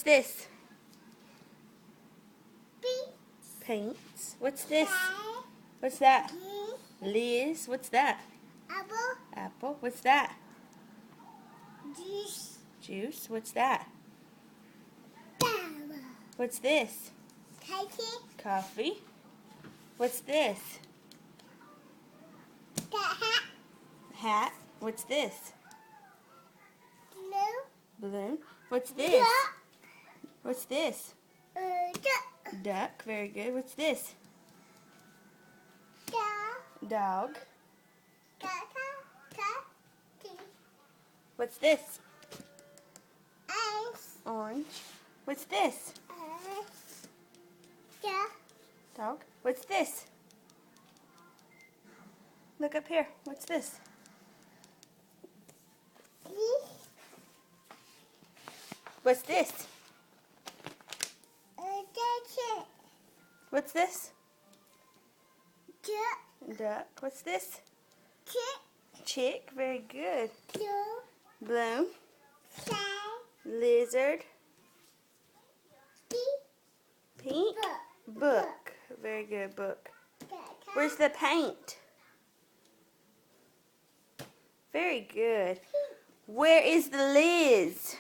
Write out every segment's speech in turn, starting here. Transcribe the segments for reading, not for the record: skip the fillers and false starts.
What's this? Beets. Paints. What's this? Carrot. What's that? Beans. Liz. What's that? Apple. Apple. What's that? Juice. Juice. What's that? Flower. What's this? Cake. Coffee. What's this? Hat. Hat. What's this? Blue. Balloon. What's this? Duck. What's this? Duck. Duck. Very good. What's this? Dog. Dog. Tea. What's this? Ice. Orange. What's this? Dog. What's this? Look up here. What's this? What's this? What's this? Duck. What's this? Chick. Very good. Bloom. Lizard. Pink. Book. Very good. Book. Where's the paint? Very good. Where is the Liz?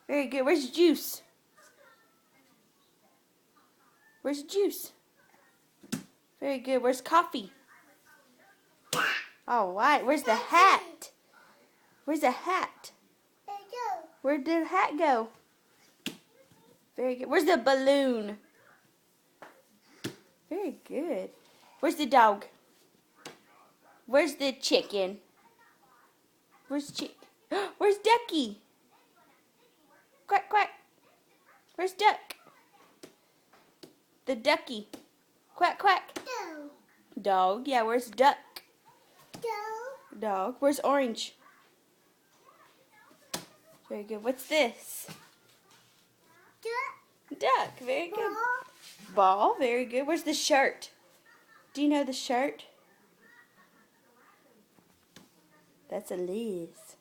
Very good. Where's juice? Where's juice? Very good. Where's coffee? All right. Where's the hat? Where's the hat? Where did the hat go? Very good. Where's the balloon? Very good. Where's the dog? Where's the chicken? Where's Where's Ducky? Quack, quack. Where's Duck? The ducky. Quack, quack. Dog. Yeah, where's Duck? Dog. Where's Orange? Very good. What's this? Duck. Very good. Ball. Very good. Where's the shirt? Do you know the shirt? That's a Liz.